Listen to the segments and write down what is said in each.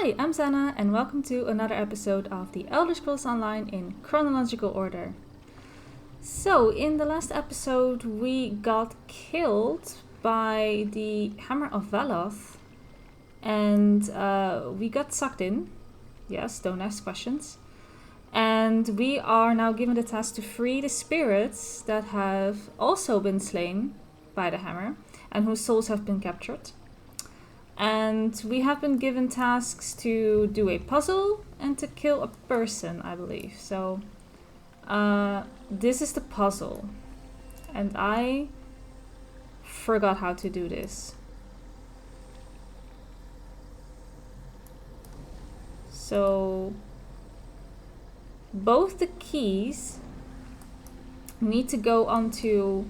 Hi, I'm Zana, and welcome to another episode of the Elder Scrolls Online in chronological order. So, in the last episode, we got killed by the Hammer of Veloth, and we got sucked in. Yes, don't ask questions. And we are now given the task to free the spirits that have also been slain by the hammer, and whose souls have been captured. And we have been given tasks to do a puzzle and to kill a person, I believe. So, this is the puzzle. And I forgot how to do this. So, both the keys need to go onto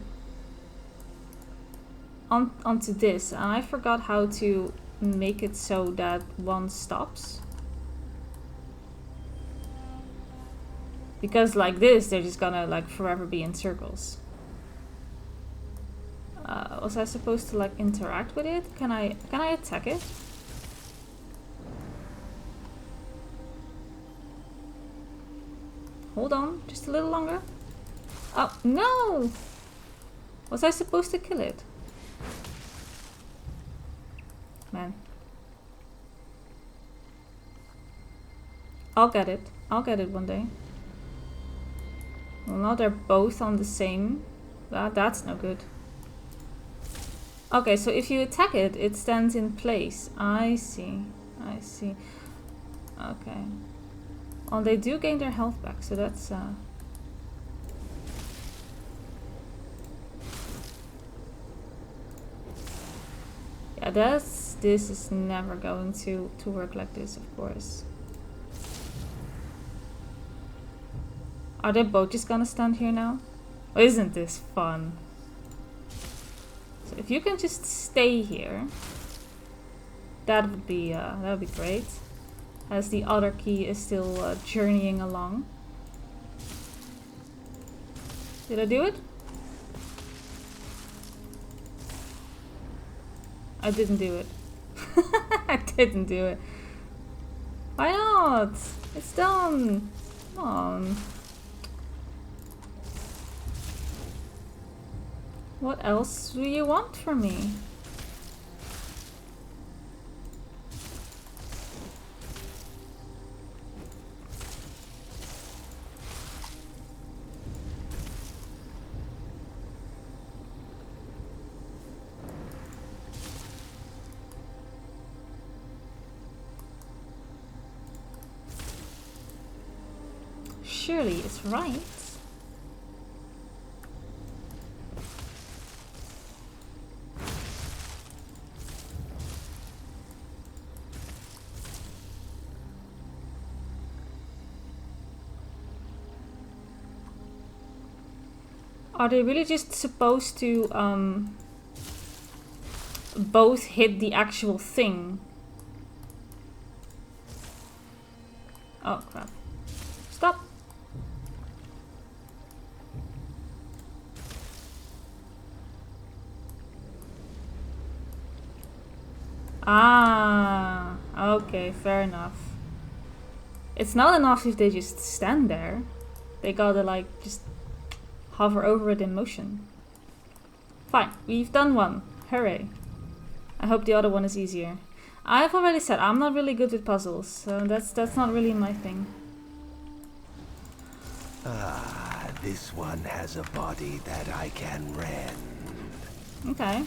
this, and I forgot how to make it so that one stops, because like this they're just gonna like forever be in circles. Was I supposed to like interact with it? Can I attack it? Hold on, just a little longer. Oh no! Was I supposed to kill it? Man. I'll get it. I'll get it one day. Well, now they're both on the same. That's no good. Okay, so if you attack it, it stands in place. I see. I see. Okay. Well, they do gain their health back, so that's... Yeah, this is never going to work like this, of course. Are they both just gonna stand here now? Oh, isn't this fun? So if you can just stay here, that would be great. As the other key is still journeying along. Did I do it? I didn't do it. I didn't do it. Why not? It's done. Come on. What else do you want from me? Surely it's right. Are they really just supposed to both hit the actual thing? Oh crap. Stop. Ah, okay, fair enough. It's not enough if they just stand there. They gotta like just hover over it in motion. Fine, we've done one. Hooray. I hope the other one is easier. I've already said I'm not really good with puzzles, so that's not really my thing. Ah, this one has a body that I can rend. Okay.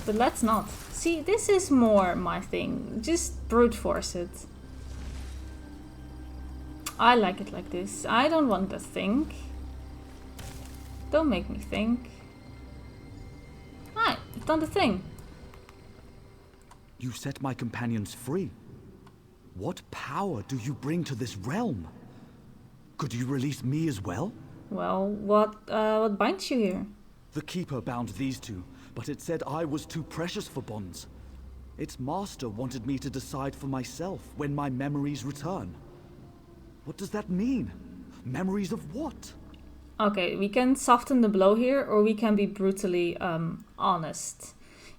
But let's not. See, this is more my thing. Just brute force it. I like it like this. I don't want to think. Don't make me think. Right, you've done the thing. You set my companions free. What power do you bring to this realm? Could you release me as well? Well, what binds you here? The Keeper bound these two, but it said I was too precious for bonds. Its master wanted me to decide for myself when my memories return. What does that mean? Memories of what? Okay, we can soften the blow here, or we can be brutally honest.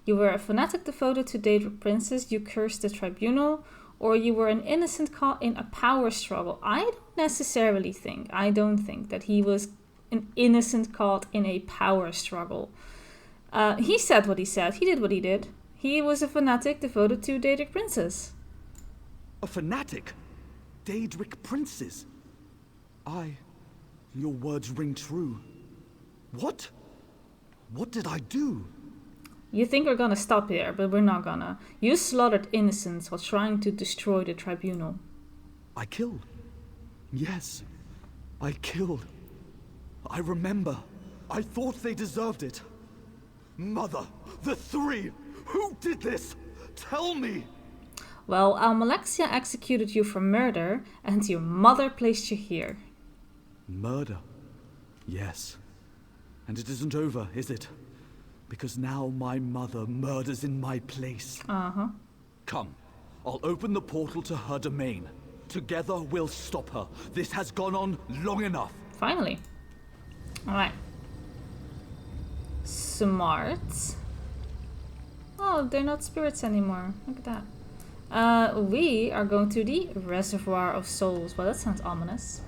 You were a fanatic devoted to Daedric princes, you cursed the tribunal, or you were an innocent caught in a power struggle. I don't think that he was an innocent caught in a power struggle. He said what he said, he did what he did. He was a fanatic devoted to Daedric princes. A fanatic? Daedric princes? Your words ring true. What? What did I do? You think we're gonna stop here, but we're not gonna. You slaughtered innocents while trying to destroy the tribunal. I killed. Yes, I killed. I remember. I thought they deserved it. Mother, the three! Who did this? Tell me! Well, Almalexia executed you for murder, and your mother placed you here. Murder? Yes. And it isn't over, is it? Because now my mother murders in my place. Uh-huh. Come, I'll open the portal to her domain. Together we'll stop her. This has gone on long enough. Finally. Alright. Smart. Oh, they're not spirits anymore. Look at that. We are going to the Reservoir of Souls. Well, that sounds ominous.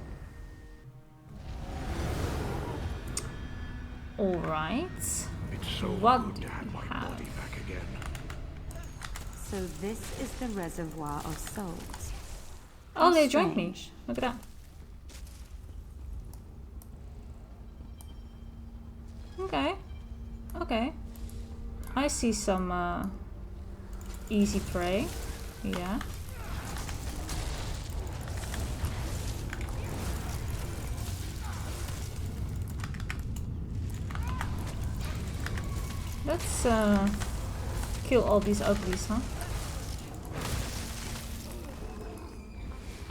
Alright. It's so What good to have my have? body back again. So this is the Reservoir of Souls. Oh, How they joined me. strange. Look at that. Okay. Okay. I see some easy prey. Yeah. Let's kill all these uglies, huh?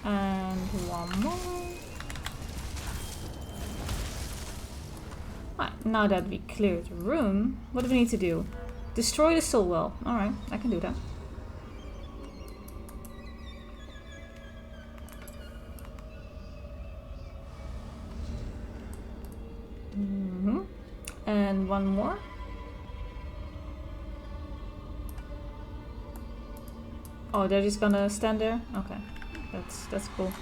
And one more. Right, now that we cleared the room, what do we need to do? Destroy the soul well. Alright, I can do that. And one more. Oh, they're just gonna stand there? Okay. That's cool.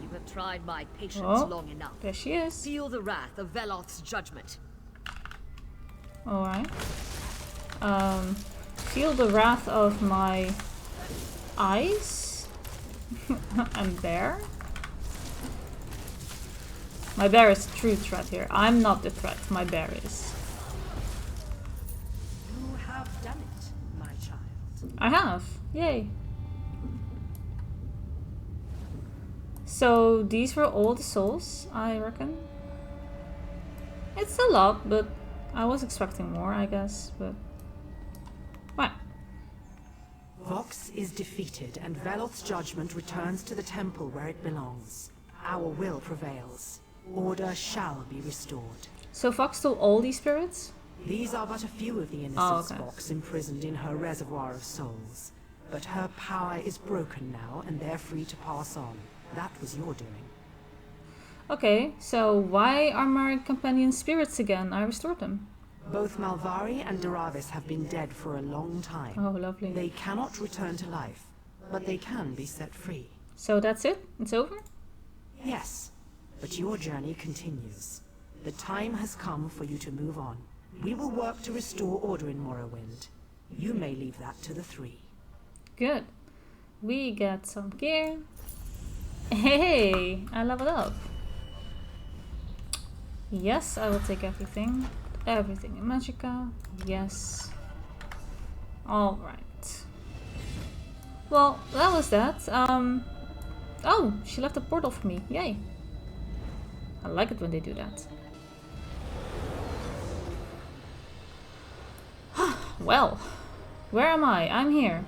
You have tried my patience Oh, long enough. there she is. Feel the wrath of Veloth's judgment. Alright. Feel the wrath of my eyes. I'm there. My bear is the true threat here. I'm not the threat, my bear is. You have done it, my child. I have. Yay. So these were all the souls, I reckon. It's a lot, but I was expecting more, I guess. But right. Vox is defeated, and Veloth's judgment returns to the temple where it belongs. Our will prevails. Order shall be restored. So Fox stole all these spirits? These are but a few of the innocents Oh, okay. Vox imprisoned in her reservoir of souls. But her power is broken now, and they're free to pass on. That was your doing. Okay, so why are my companions spirits again? I restored them. Both Malvari and Daravis have been dead for a long time. Oh, lovely. They cannot return to life, but they can be set free. So that's it? It's over? Yes, but your journey continues. The time has come for you to move on. We will work to restore order in Morrowind. You may leave that to the three. Good. We get some gear. Hey, I leveled up. Yes, I will take everything. Everything in Magicka. Yes. Alright. Well, that was that. Oh, she left a portal for me. Yay. I like it when they do that. Well, where am I? I'm here.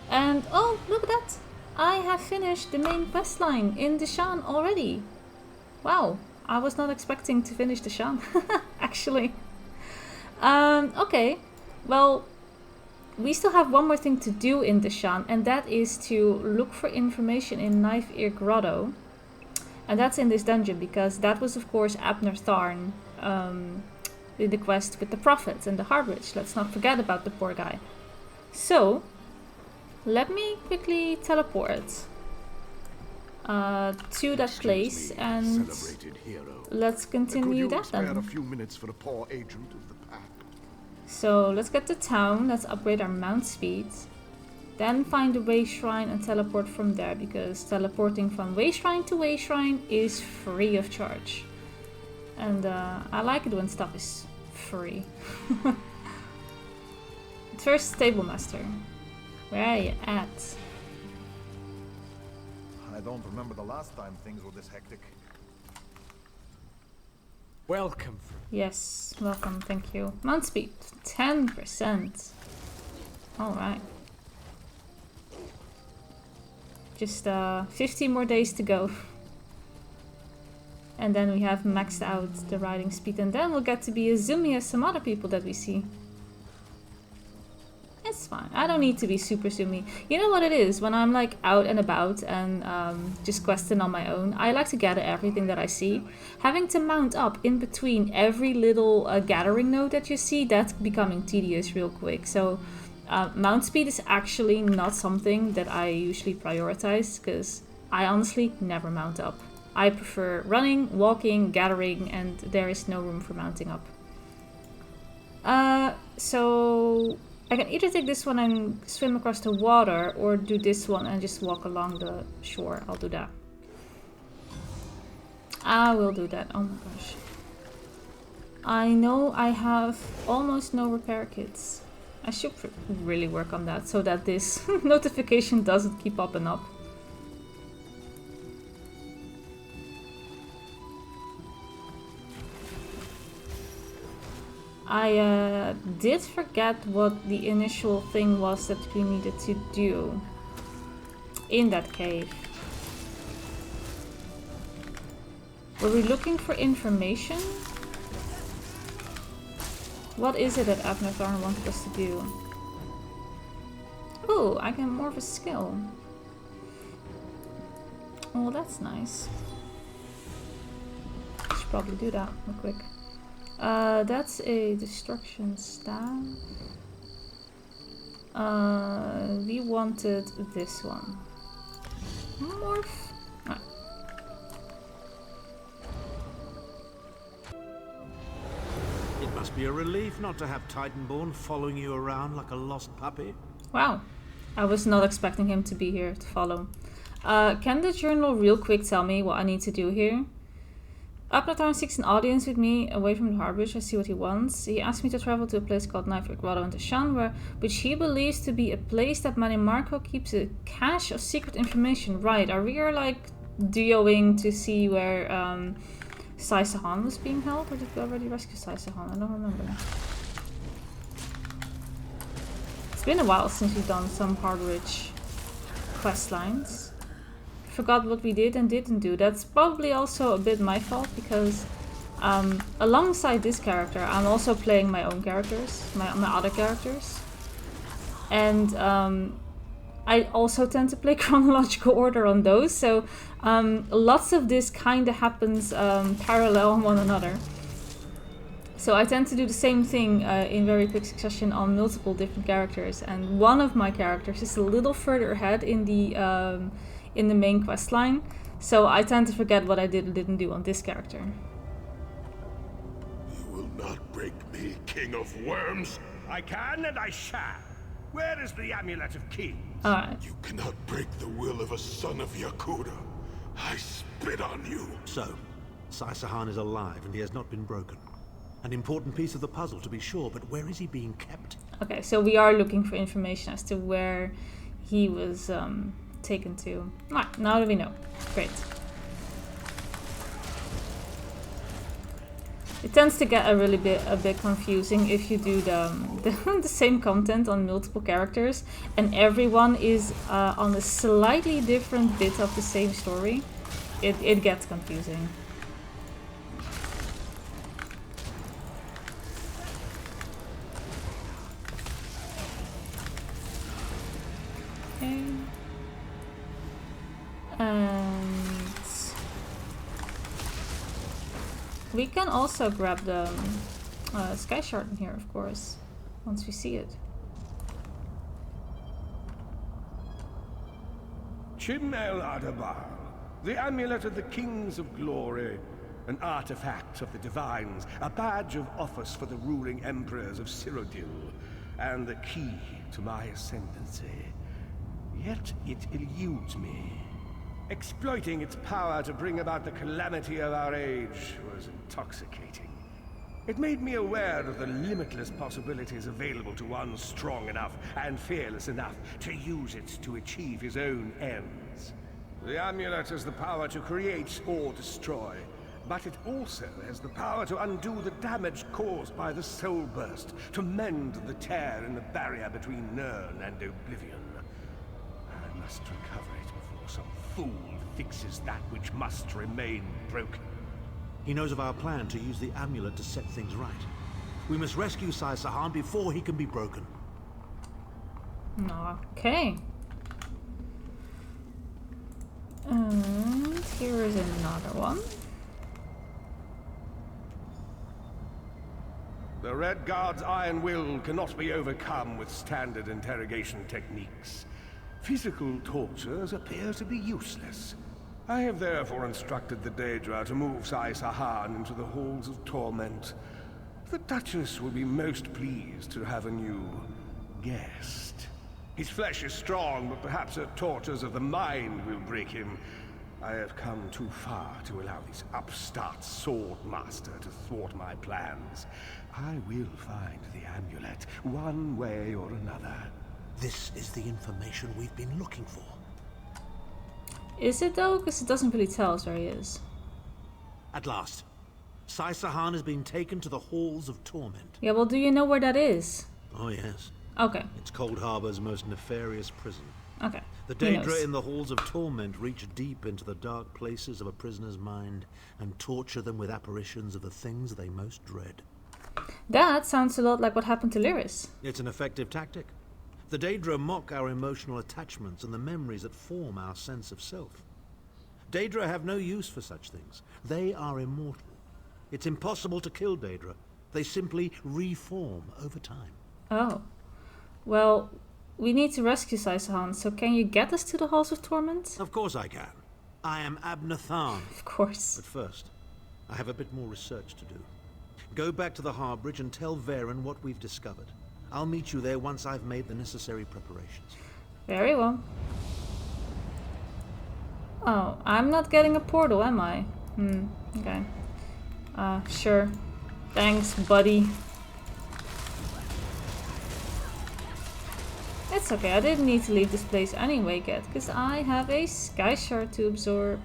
And oh, look at that! I have finished the main quest line in Deshaan already. Wow, I was not expecting to finish Deshaan, actually. Okay, well, we still have one more thing to do in Deshaan, and that is to look for information in Knife Ear Grotto. And that's in this dungeon, because that was, of course, Abner Tharn in the quest with the Prophet and the Harbridge. Let's not forget about the poor guy. So, let me quickly teleport to that place and let's continue that then. A few minutes for a poor agent of the pack. So let's get to town, let's upgrade our mount speed, then find the way shrine and teleport from there, because teleporting from way shrine to way shrine is free of charge. And I like it when stuff is free. First, Stable Master. Where are you at? I don't remember the last time things were this hectic. Welcome. Yes, welcome, thank you. Mount speed, 10%. Alright. Just 50 more days to go. And then we have maxed out the riding speed, and then we'll get to be as zoomy as some other people that we see. It's fine. I don't need to be super zoomy. You know what it is? When I'm like out and about and just questing on my own, I like to gather everything that I see. Having to mount up in between every little gathering node that you see, that's becoming tedious real quick. So mount speed is actually not something that I usually prioritize, because I honestly never mount up. I prefer running, walking, gathering, and there is no room for mounting up. So I can either take this one and swim across the water, or do this one and just walk along the shore. I'll do that. I will do that. Oh my gosh. I know I have almost no repair kits. I should really work on that so that this notification doesn't keep popping up. I did forget what the initial thing was that we needed to do in that cave. Were we looking for information? What is it that Abnatharn wanted us to do? Oh, I can morph a skill. Oh, that's nice. I should probably do that real quick. That's a destruction staff. We wanted this one. Morph. Ah. It must be a relief not to have Titanborn following you around like a lost puppy. Wow. I was not expecting him to be here to follow. Can the journal real quick tell me what I need to do here? Abnatharn seeks an audience with me away from the Harbridge. I see what he wants. He asked me to travel to a place called Knifewood Grotto in Deshaan, which he believes to be a place that Marco keeps a cache of secret information. Right, are we like duoing to see where Deshaan was being held? Or did we already rescue Deshaan? I don't remember. It's been a while since we've done some Harbridge quest lines. Forgot what we did and didn't do. That's probably also a bit my fault, because alongside this character I'm also playing my own characters, my other characters, and I also tend to play chronological order on those, so lots of this kind of happens parallel on one another. So I tend to do the same thing in very quick succession on multiple different characters, and one of my characters is a little further ahead in the main quest line, so I tend to forget what I did and didn't do on this character. You will not break me, King of Worms. I can and I shall. Where is the Amulet of Kings? Alright. You cannot break the will of a son of Yakuda. I spit on you. So, Deshaan is alive and he has not been broken. An important piece of the puzzle to be sure, but where is he being kept? Okay, so we are looking for information as to where he was taken to. Alright, now that we know. Great. It tends to get a bit confusing if you do the same content on multiple characters and everyone is on a slightly different bit of the same story. It gets confusing. Okay. And we can also grab the sky shard in here, of course, once we see it. Chimel Adabal, the amulet of the kings of glory, an artifact of the divines, a badge of office for the ruling emperors of Cyrodiil, and the key to my ascendancy. Yet it eludes me. Exploiting its power to bring about the calamity of our age was intoxicating. It made me aware of the limitless possibilities available to one strong enough and fearless enough to use it to achieve his own ends. The amulet has the power to create or destroy, but it also has the power to undo the damage caused by the soul burst, to mend the tear in the barrier between Nirn and Oblivion. I must recover it before some fool fixes that which must remain broken. He knows of our plan to use the amulet to set things right. We must rescue Sahan before he can be broken. Okay. And here is another one. The Red Guard's iron will cannot be overcome with standard interrogation techniques. Physical tortures appear to be useless. I have therefore instructed the Daedra to move Sahan into the Halls of Torment. The Duchess will be most pleased to have a new guest. His flesh is strong, but perhaps her tortures of the mind will break him. I have come too far to allow this upstart sword master to thwart my plans. I will find the amulet, one way or another. This is the information we've been looking for. Is it though? Because it doesn't really tell us where he is. At last, Sahan has been taken to the Halls of Torment. Yeah, well, do you know where that is? Oh yes. Okay. It's Cold Harbor's most nefarious prison. Okay. The Daedra in the Halls of Torment reach deep into the dark places of a prisoner's mind and torture them with apparitions of the things they most dread. That sounds a lot like what happened to Lyris. It's an effective tactic. The Daedra mock our emotional attachments and the memories that form our sense of self. Daedra have no use for such things. They are immortal. It's impossible to kill Daedra. They simply reform over time. Oh. Well, we need to rescue Sahan, so can you get us to the Halls of Torment? Of course I can. I am Abnathan. Of course. But first, I have a bit more research to do. Go back to the Harbridge and tell Varen what we've discovered. I'll meet you there once I've made the necessary preparations. Very well. Oh, I'm not getting a portal, am I? Okay. Sure. Thanks, buddy. It's okay, I didn't need to leave this place anyway yet, because I have a sky shard to absorb.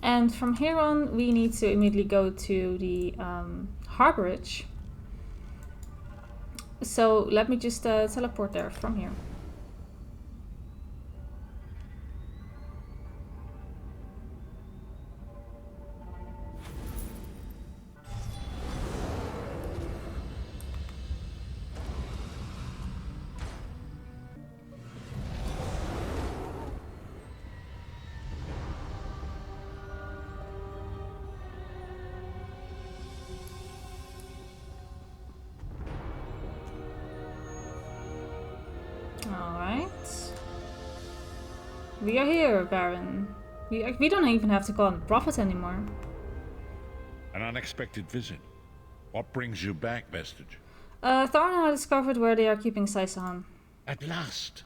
And from here on, we need to immediately go to the Harborage. So let me just teleport there from here. Alright. We are here, Baron. We don't even have to call him Prophet anymore. An unexpected visit. What brings you back, Vestige? Tharna discovered where they are keeping Sahan. At last!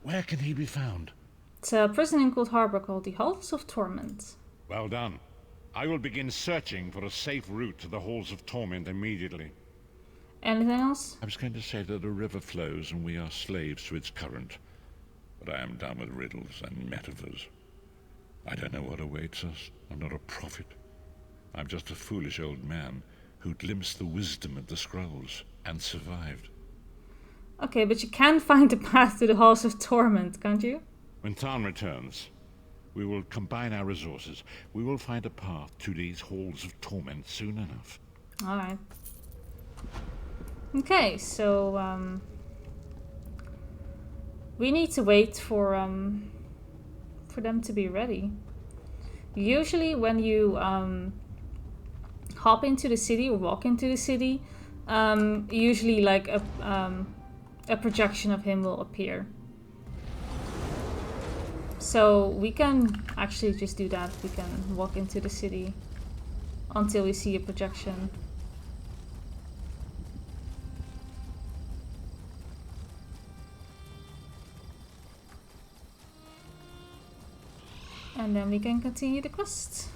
Where can he be found? It's a prison in Cold Harbor called the Halls of Torment. Well done. I will begin searching for a safe route to the Halls of Torment immediately. Anything else? I was going to say that a river flows and we are slaves to its current. But I am done with riddles and metaphors. I don't know what awaits us. I'm not a prophet. I'm just a foolish old man who glimpsed the wisdom of the scrolls and survived. Okay, but you can find the path to the Halls of Torment, can't you? When Tarn returns, we will combine our resources. We will find a path to these Halls of Torment soon enough. Alright. Okay, so we need to wait for them to be ready. usually when you hop into the city or walk into the city, usually like a projection of him will appear. So we can actually just do that. We can walk into the city until we see a projection. And then we can continue the quest.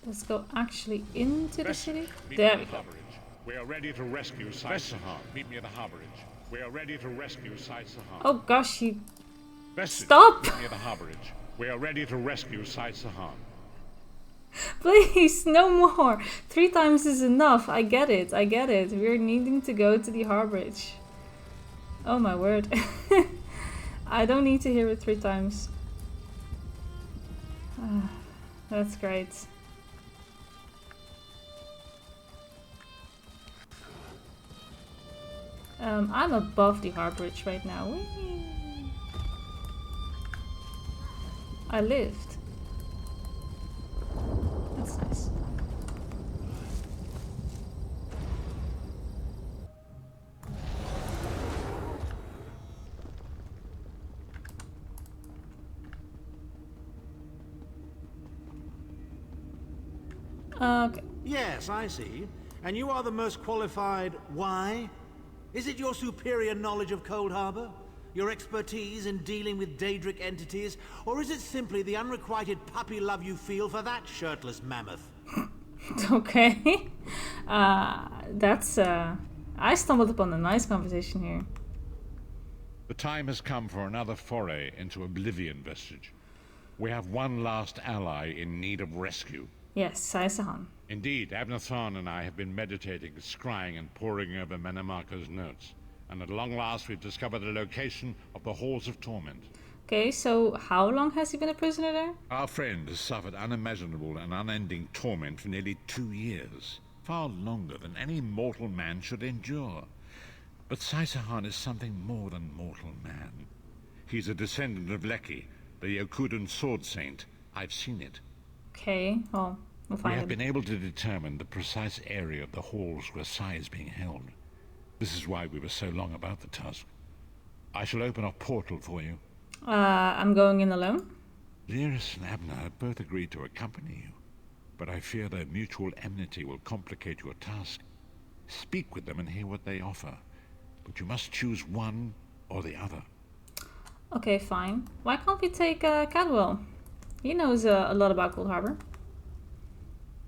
Let's go actually into the city. There we go. We are ready to rescue Sai Sahan. Meet me at the harborage. We are ready to rescue Sai Sahan. Oh gosh, he... Vestige, Stop! Meet me at the harborage. We are ready to rescue Sai Sahan. Please, no more. 3 times is enough. I get it. I get it. We're needing to go to the harborage. Oh my word. I don't need to hear it 3 times. That's great. I'm above the harborage right now. Whee! I lived. That's nice. Okay. Yes, I see. And you are the most qualified. Why? Is it your superior knowledge of Cold Harbor? Your expertise in dealing with Daedric entities? Or is it simply the unrequited puppy love you feel for that shirtless mammoth? Okay. I stumbled upon a nice conversation here. The time has come for another foray into Oblivion, Vestige. We have one last ally in need of rescue. Yes, Sai Sahan. Indeed, Abnathan and I have been meditating, scrying, and poring over Menamarco's notes. And at long last, we've discovered the location of the Halls of Torment. Okay, so how long has he been a prisoner there? Our friend has suffered unimaginable and unending torment for nearly 2 years. Far longer than any mortal man should endure. But Sai Sahan is something more than mortal man. He's a descendant of Leki, the Yokudan sword saint. I've seen it. Okay, well, we'll find We have him. been able to determine the precise area of the halls where Sai is being held. This is why we were so long about the task. I shall open a portal for you. I'm going in alone? Lyris and Abner have both agreed to accompany you, but I fear their mutual enmity will complicate your task. Speak with them and hear what they offer, but you must choose one or the other. Okay, fine. Why can't we take Cadwell? He knows a lot about Cold Harbor.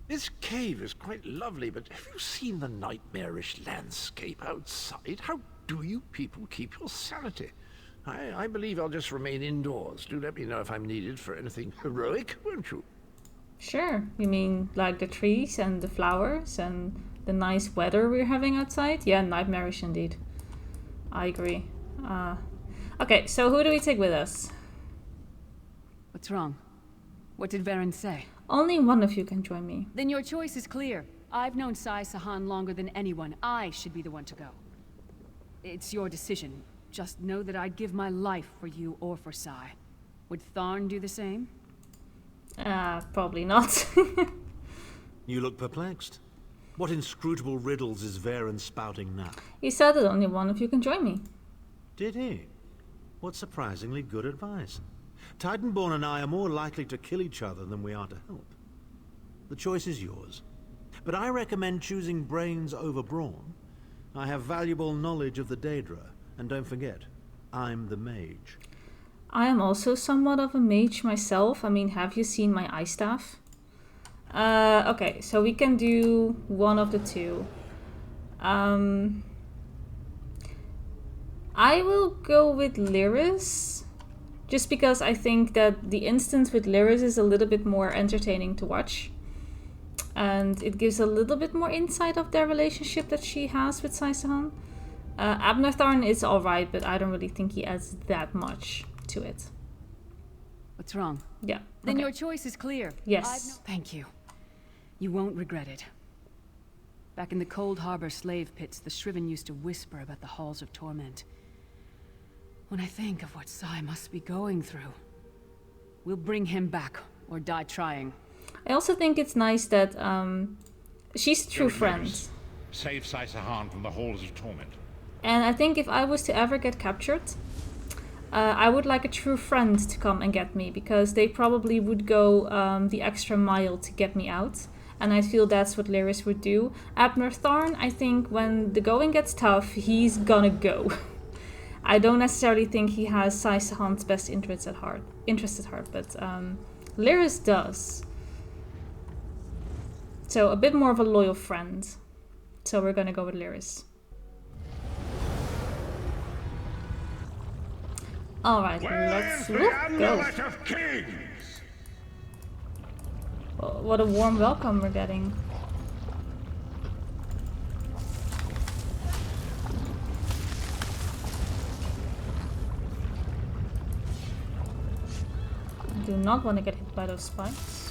This cave is quite lovely, but have you seen the nightmarish landscape outside? How do you people keep your sanity? I believe I'll just remain indoors. Do let me know if I'm needed for anything heroic, won't you? Sure. You mean like the trees and the flowers and the nice weather we're having outside? Yeah, nightmarish indeed. I agree. Okay, so who do we take with us? What's wrong? What did Varen say? Only one of you can join me. Then your choice is clear. I've known Sai Sahan longer than anyone. I should be the one to go. It's your decision. Just know that I'd give my life for you or for Sai. Would Tharn do the same? Probably not. You look perplexed. What inscrutable riddles is Varen spouting now? He said that only one of you can join me. Did he? What surprisingly good advice. Titanborn and I are more likely to kill each other than we are to help. The choice is yours. But I recommend choosing brains over brawn. I have valuable knowledge of the Daedra, and don't forget, I'm the mage. I am also somewhat of a mage myself. I mean, have you seen my ice staff? Okay, so we can do one of the two. I will go with Lyris. Just because I think that the instance with Lyris is a little bit more entertaining to watch. And it gives a little bit more insight of their relationship that she has with Sai Sahan. Abnatharn is alright, but I don't really think he adds that much to it. What's wrong? Yeah. Then okay. your choice is clear. Yes. Thank you. You won't regret it. Back in the Cold Harbor slave pits, the Shriven used to whisper about the halls of torment. When I think of what Sai must be going through, we'll bring him back, or die trying. I also think it's nice that she's a true friend. Save Sai Sahan from the halls of torment. And I think if I was to ever get captured, I would like a true friend to come and get me, because they probably would go the extra mile to get me out. And I feel that's what Lyris would do. Abner Tharn, I think when the going gets tough, he's gonna go. I don't necessarily think he has Sai Sahan's best interests at heart, but Lyris does. So a bit more of a loyal friend. So we're gonna go with Lyris. Alright, let's go. Oh, what a warm welcome we're getting. I do not want to get hit by those spikes.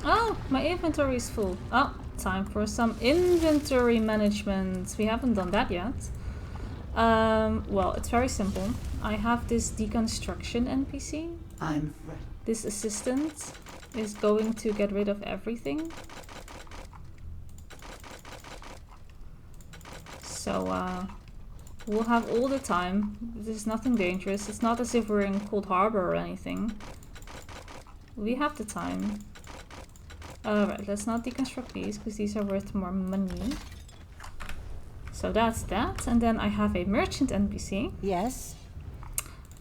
Oh, my inventory is full. Oh, time for some inventory management. We haven't done that yet. Well, it's very simple. I have this deconstruction NPC. This assistant is going to get rid of everything. So, we'll have all the time. There's nothing dangerous. It's not as if we're in Cold Harbor or anything. We have the time. Alright, let's not deconstruct these, because these are worth more money. So that's that. And then I have a merchant NPC. Yes.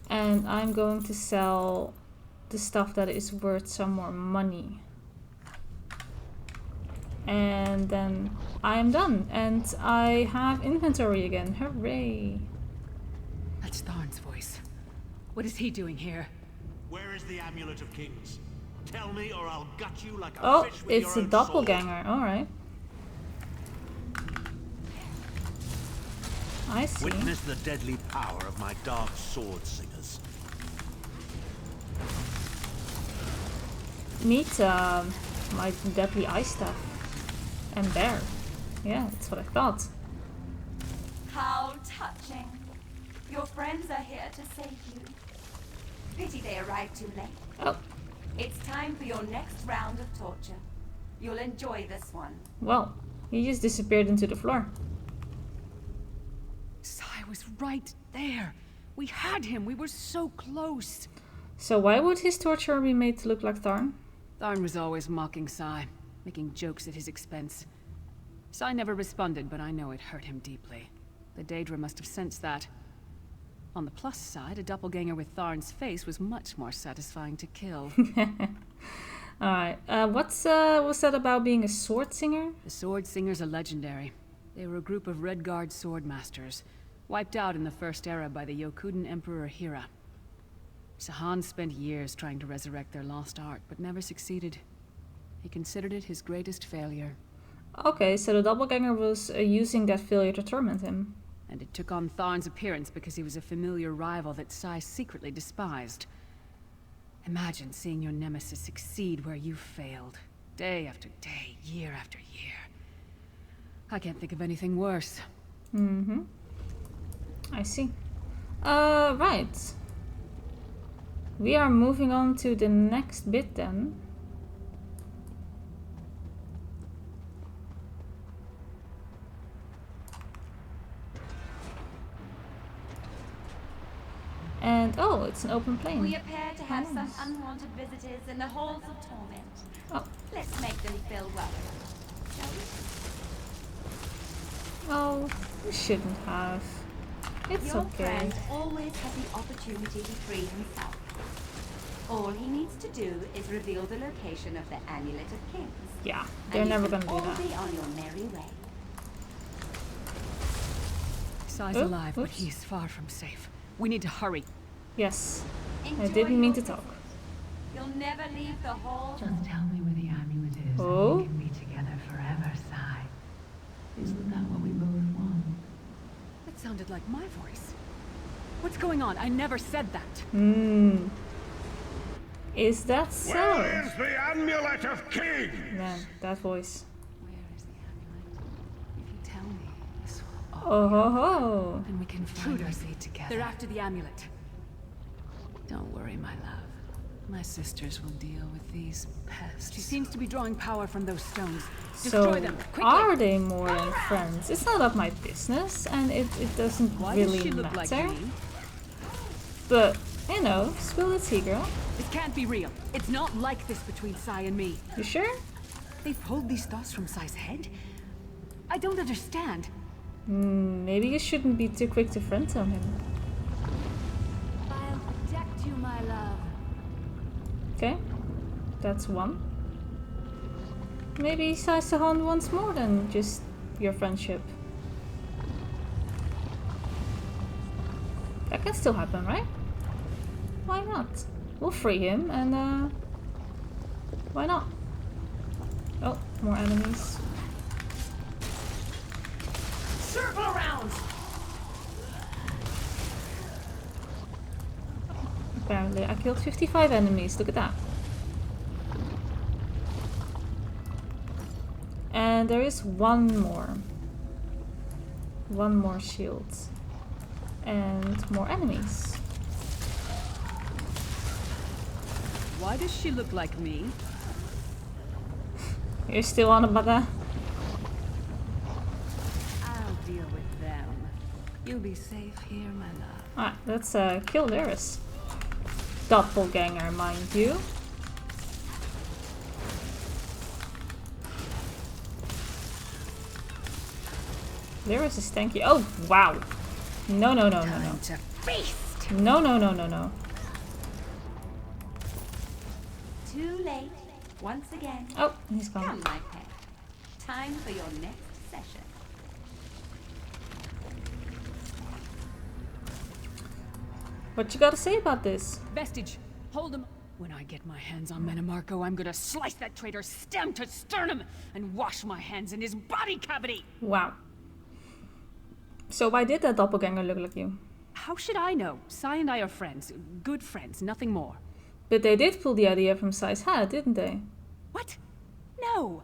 And I'm going to sell the stuff that is worth some more money. And then I am done. And I have inventory again. Hooray! That's Tharn's voice. What is he doing here? Where is the Amulet of Kings? Tell me, or I'll gut you like a fish with it's your a own doppelganger. sword. Alright. I see. Witness the deadly power of my dark sword singers. Meet my deadly ice staff. And bear. Yeah, that's what I thought. How touching. Your friends are here to save you. Pity they arrived too late. Oh. It's time for your next round of torture. You'll enjoy this one. Well, he just disappeared into the floor. Sai was right there. We had him. We were so close. So why would his torture be made to look like Tharn? Tharn was always mocking Sai, making jokes at his expense. Sai never responded, but I know it hurt him deeply. The Daedra must have sensed that. On the plus side, a doppelganger with Tharn's face was much more satisfying to kill. Alright, what's that about being a sword singer? The sword singers are legendary. They were a group of Red Guard sword masters, wiped out in the First Era by the Yokudan Emperor Hira. Sahan spent years trying to resurrect their lost art, but never succeeded. He considered it his greatest failure. Okay, so the doppelganger was using that failure to torment him. And it took on Tharn's appearance because he was a familiar rival that Sai secretly despised. Imagine seeing your nemesis succeed where you failed. Day after day, year after year. I can't think of anything worse. Mm-hmm. I see. Right. We are moving on to the next bit then. And oh, it's an open plain. We appear to have Nice. some unwanted visitors in the halls of torment. Oh. Let's make them feel welcome, shall we? Oh, we shouldn't have. It's Your okay. friend always has the opportunity to free himself. All he needs to do is reveal the location of the Amulet of Kings. Yeah, they're never gonna do all that. be on your merry way. Sai's alive, but he's far from safe. We need to hurry. Yes, I Enjoy didn't mean your to talk. You'll never leave the hall. Just tell me where the amulet is Oh? and we can be together. forever, Sai. Isn't that what we both want? That sounded like my voice. What's going on? I never said that. Is that so? Where is the amulet of kings? Man, that voice. Where is the amulet? If you tell me, this will Oh ho ho. and we can find our fate together. They're after the amulet. Don't worry, my love. My sisters will deal with these pests. She seems to be drawing power from those stones. So, Destroy them, quickly! are they more than friends? It's not of my business, and it doesn't Why really does she look matter. like me? But, you know, spill the tea, girl. This can't be real. It's not like this between Sai and me. You sure? They pulled these thoughts from Sai's head? I don't understand. Maybe you shouldn't be too quick to friend zone him. I'll protect you, my love. Okay, that's one. Maybe Sai Sahan wants more than just your friendship. That can still happen, right? Why not? We'll free him and why not? Oh, more enemies. Circle around! Apparently I killed 55 enemies, look at that. And there is one more. One more shield. And more enemies. Why does she look like me? You're still on about that? I'll deal with them. You'll be safe here, my love. Alright, let's kill Lyris. Doppelganger, mind you. Lyris is tanky. Oh, wow. No, no, no, no, no. Time to feast! No, no, no, no, no. Too late. Once again. Oh, he's gone. Come, my pet. Time for your next session. What you gotta say about this? Vestige, hold him. When I get my hands on Menomarco, I'm gonna slice that traitor stem to sternum and wash my hands in his body cavity! Wow. So why did that doppelganger look like you? How should I know? Sai and I are friends. Good friends, nothing more. But they did pull the idea from Sai's head, didn't they? What? No!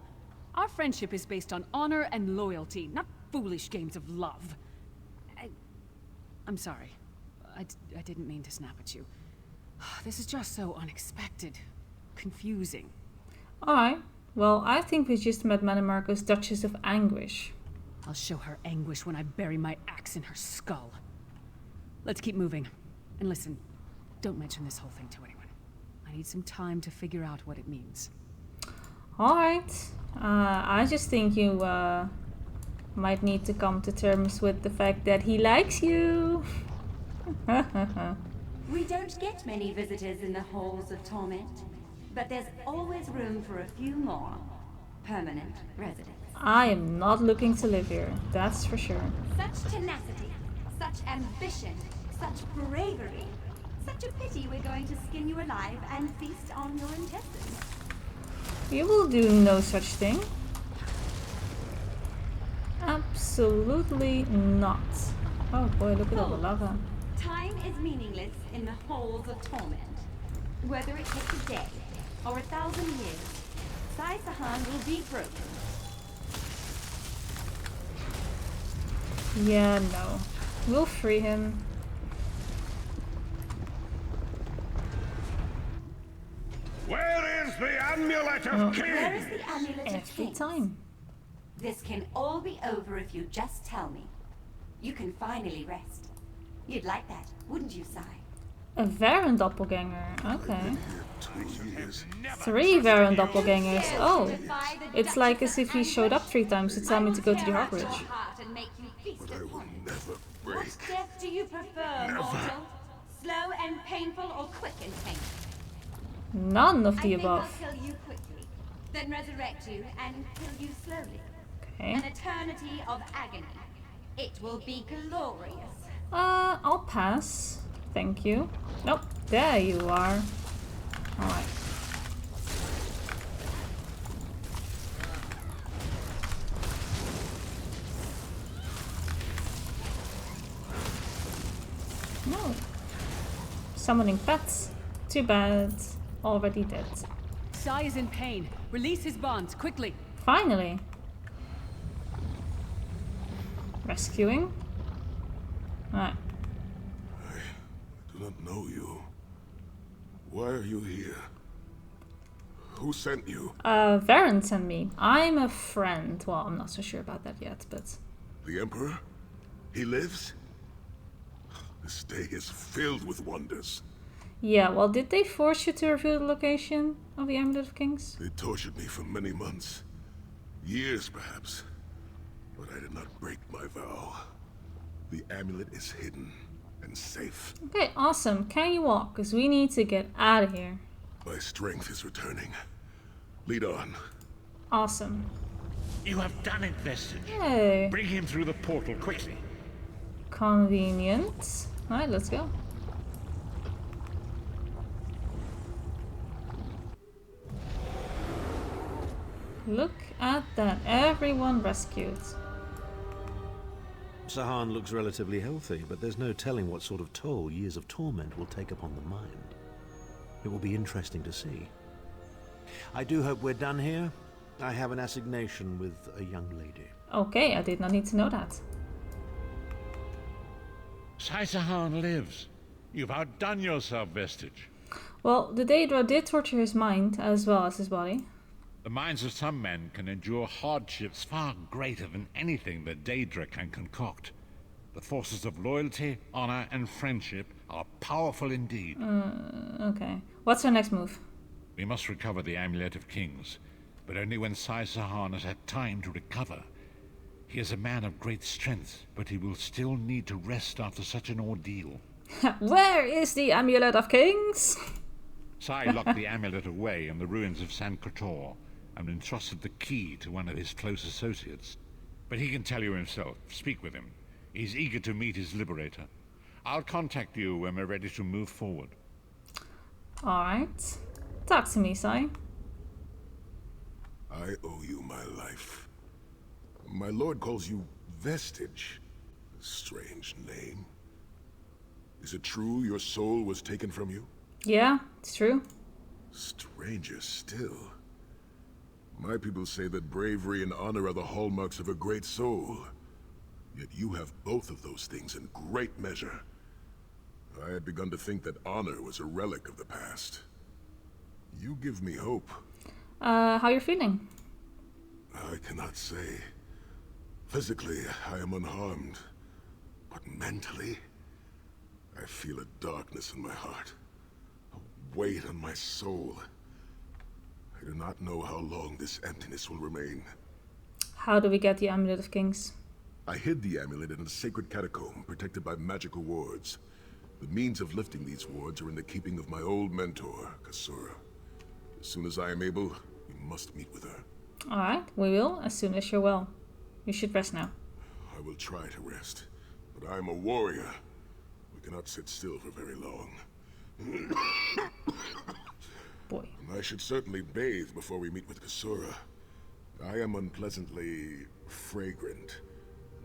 Our friendship is based on honor and loyalty, not foolish games of love. I'm sorry. I didn't mean to snap at you. This is just so unexpected. Confusing. Alright. Well, I think we just met Menomarco's Duchess of Anguish. I'll show her anguish when I bury my axe in her skull. Let's keep moving. And listen, don't mention this whole thing to anyone. I need some time to figure out what it means. Alright. I just think you might need to come to terms with the fact that he likes you. We don't get many visitors in the halls of torment, but there's always room for a few more permanent residents. I am not looking to live here, that's for sure. Such tenacity, such ambition, such bravery. Such a pity we're going to skin you alive and feast on your intestines. You will do no such thing. Absolutely not. Oh boy, look at all the lava. Time is meaningless in the halls of torment. Whether it takes a day or 1,000 years, Sai Sahan will be broken. Yeah, no. We'll free him. Where is the amulet of kings? Where is the amulet of Every kings? time. This can all be over if you just tell me. You can finally rest. You'd like that, wouldn't you, Sai? A Varen doppelganger. Okay. 3 Varen doppelgangers. Oh. It's like as if he showed up 3 times to tell me to go to the Harbridge. What death do you prefer, mortal? Slow and painful or quick and painful? None of the I above. think I'll kill you quickly, then resurrect you and kill you slowly. Okay. An eternity of agony. It will be glorious. I'll pass. Thank you. Nope. There you are. Alright. Summoning pets. Too bad. Already dead. Sai is in pain. Release his bonds, quickly. Finally. Rescuing. Alright. I do not know you. Why are you here? Who sent you? Varen sent me. I'm a friend. Well, I'm not so sure about that yet, but... The Emperor? He lives? This day is filled with wonders. Yeah, well, did they force you to reveal the location of the Amulet of Kings? They tortured me for many months. Years, perhaps. But I did not break my vow. The amulet is hidden and safe. Okay, awesome. Can you walk? Because we need to get out of here. My strength is returning. Lead on. Awesome. You have done it, Vestige. Hey. Bring him through the portal quickly. Convenient. Alright, let's go. Look at that. Everyone rescued. Deshaan looks relatively healthy, but there's no telling what sort of toll years of torment will take upon the mind. It will be interesting to see. I do hope we're done here. I have an assignation with a young lady. Okay, I did not need to know that. Deshaan lives. You've outdone yourself, Vestige. Well, the Daedra did torture his mind as well as his body. The minds of some men can endure hardships far greater than anything that Daedra can concoct. The forces of loyalty, honor, and friendship are powerful indeed. Okay. What's our next move? We must recover the Amulet of Kings, but only when Deshaan has had time to recover. He is a man of great strength, but he will still need to rest after such an ordeal. Where is the Amulet of Kings? Sai locked the amulet away in the ruins of San Kotor and entrusted the key to one of his close associates. But he can tell you himself. Speak with him. He's eager to meet his liberator. I'll contact you when we're ready to move forward. Alright. Talk to me, Sai. I owe you my life. My lord calls you Vestige. Strange name. Is it true your soul was taken from you? Yeah, it's true. Stranger still. My people say that bravery and honor are the hallmarks of a great soul. Yet you have both of those things in great measure. I had begun to think that honor was a relic of the past. You give me hope. How you feeling? I cannot say. Physically, I am unharmed. But mentally, I feel a darkness in my heart. A weight on my soul. I do not know how long this emptiness will remain. How do we get the Amulet of Kings? I hid the amulet in a sacred catacomb protected by magical wards. The means of lifting these wards are in the keeping of my old mentor, Kasura. As soon as I am able, we must meet with her. Alright, we will, as soon as you're well. You should rest now. I will try to rest, but I am a warrior. We cannot sit still for very long. Boy. I should certainly bathe before we meet with Kasura. I am unpleasantly fragrant.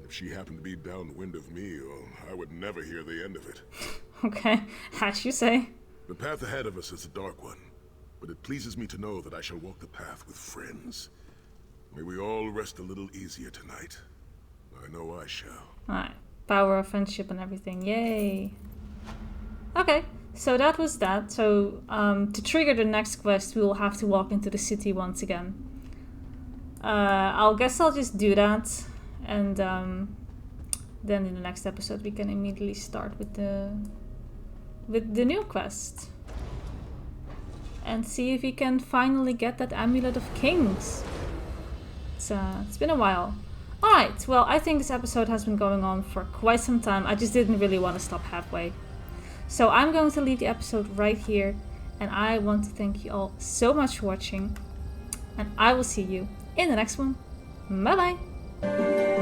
If she happened to be downwind of me, well, I would never hear the end of it. Okay, as you say. The path ahead of us is a dark one, but it pleases me to know that I shall walk the path with friends. May we all rest a little easier tonight. I know I shall. Alright, power of friendship and everything, yay. Okay, so that was that. So, to trigger the next quest, we will have to walk into the city once again. I'll just do that. And then in the next episode we can immediately start with the new quest. And see if we can finally get that Amulet of Kings. It's been a while. Alright, well, I think this episode has been going on for quite some time. I just didn't really want to stop halfway. So I'm going to leave the episode right here. And I want to thank you all so much for watching. And I will see you in the next one. Bye bye!